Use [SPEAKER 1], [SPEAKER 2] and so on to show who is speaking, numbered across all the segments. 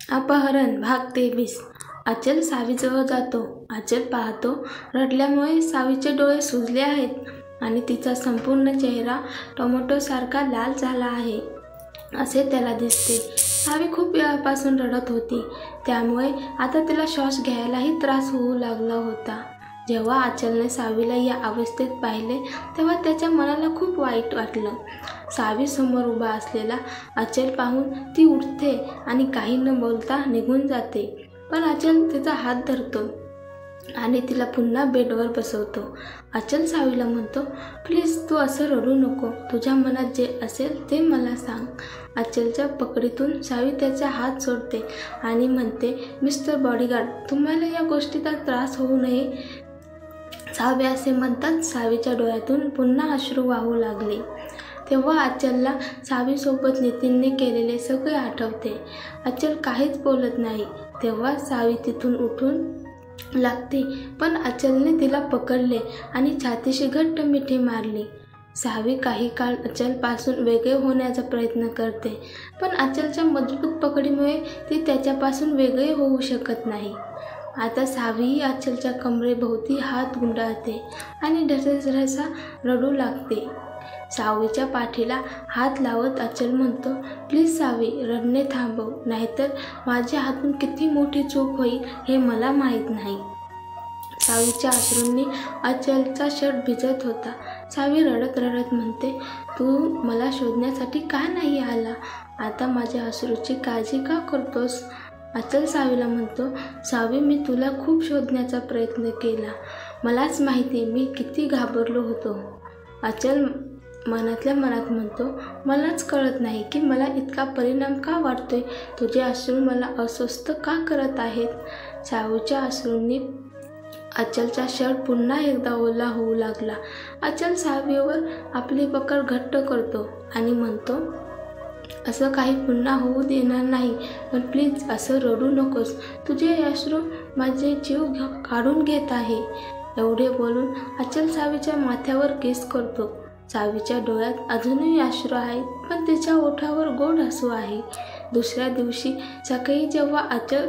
[SPEAKER 1] अपहरण भाग 23। अचल सावीजवळ जातो। अचल पाहतो रडल्यामुळे सावीचे डोळे सुजले आहेत आणि तिचा संपूर्ण चेहरा टोमॅटोसारखा लाल झाला आहे असे त्याला दिसते। सावी खूप वेळापासून रडत होती, त्यामुळे आता तिला श्वास घ्यायलाही त्रास होऊ लागला होता। जेव्हा अचलने सावीला या अवस्थेत पाहिले तेव्हा त्याच्या मनाला खूप वाईट वाटलं। सावी समोर उभा असलेला अचल पाहून ती उठते आणि काही न बोलता निघून जाते, पण अचल तिचा हात धरतो आणि तिला पुन्हा बेडवर बसवतो। अचल सावीला म्हणतो, प्लीज तू असं रडू नको, तुझ्या मनात जे असेल ते मला सांग। अचलच्या पकडीतून सावी त्याचा हात सोडते आणि म्हणते, मिस्टर बॉडीगार्ड, तुम्हाला या गोष्टीचा त्रास होऊ नये। सावी असे म्हणतात सावीच्या डोळ्यातून पुन्हा अश्रू वाहू लागले। तेव्हा अचलला सावीसोबत नितीनने केलेले सगळे आठवते। अचल काहीच बोलत नाही। तेव्हा सावी तिथून उठून लागते, पण अचलने तिला पकडले आणि छातीशी घट्ट मिठी मारली। सावी काही काळ अचलपासून वेगळे होण्याचा प्रयत्न करते, पण अचलच्या मजबूत पकडीमुळे ती त्याच्यापासून वेगळे होऊ शकत नाही। आता सावीही अचलच्या कमरेभोवती हात गुंडाळते आणि ढसढसा रडू लागते। सावीच्या पाठीला हात लावत अचल म्हणतो, प्लीज सावी, रडणे थांबव, नाहीतर माझ्या हातून किती मोठी चूक होईल हे मला माहीत नाही। सावीच्या अश्रूंनी अचलचा शर्ट भिजत होता। सावी रडत रडत म्हणते, तू मला शोधण्यासाठी का नाही आला? आता माझ्या अश्रूची काळजी का करतोस? अचल सावीला म्हणतो, सावी, मी तुला खूप शोधण्याचा प्रयत्न केला, मलाच माहिती मी किती घाबरलो होतो। अचल मनातल्या मनात म्हणतो, मलाच कळत नाही की मला इतका परिणाम का वाटतोय, तुझे अश्रू मला अस्वस्थ का करत आहेत? सावीच्या अश्रूंनी अचलचा शर्ट पुन्हा एकदा ओला होऊ लागला। अचल सावीवर आपली पकड घट्ट करतो आणि म्हणतो, असं काही पुन्हा होऊ देणार नाही, पण प्लीज असं रडू नकोस, तुझे अश्रू माझे जीव काढून घेत आहे। एवढे बोलून अचल सावीच्या माथ्यावर किस करतो। सावीच्या डोळ्यात अजूनही अश्रू आहेत, पण तिच्या ओठावर गोड हसू आहे। दुसऱ्या दिवशी सकाळी जेव्हा अचल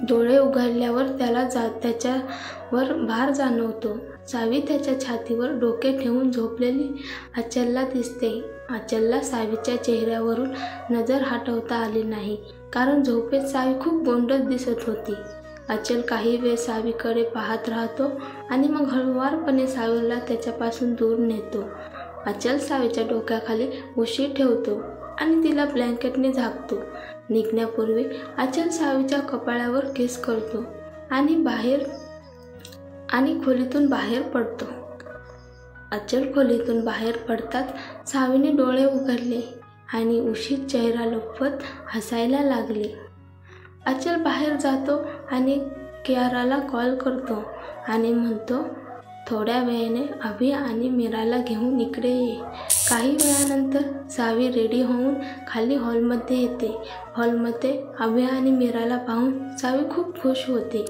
[SPEAKER 1] डोळे उघडल्यावर त्याला त्याच्यावर भार जाणवतो। सावी त्याच्या छातीवर डोके ठेवून झोपलेली अचलला दिसते। अचलला सावीच्या चेहऱ्यावरून नजर हटवता आली नाही, कारण झोपेत सावी खूप गोंडस दिसत होती। अचल काही वेळ सावीकडे पाहत राहतो आणि मग हळुवारपणे सावीला त्याच्यापासून दूर नेतो। अचल सावीच्या डोक्याखाली उशी ठेवतो आणि तिला ब्लँकेटने झाकतो। निघण्यापूर्वी अचल सावीच्या कपाळावर किस करतो आणि खोलीतून बाहेर पडतो। अचल खोलीतून बाहेर पडताच सावीने डोळे उघडले आणि उशीत चेहरा लपवत हसायला लागली। अचल बाहेर जातो आणि कियाराला कॉल करतो आणि म्हणतो, थोड्या वेळाने अभि आणि मीराला घेऊन इकडे ये। काही वेळानंतर सावी रेडी होऊन खाली हॉलमध्ये येते। हॉलमध्ये अभि आणि मीराला पाहून सावी खूप खुश होते।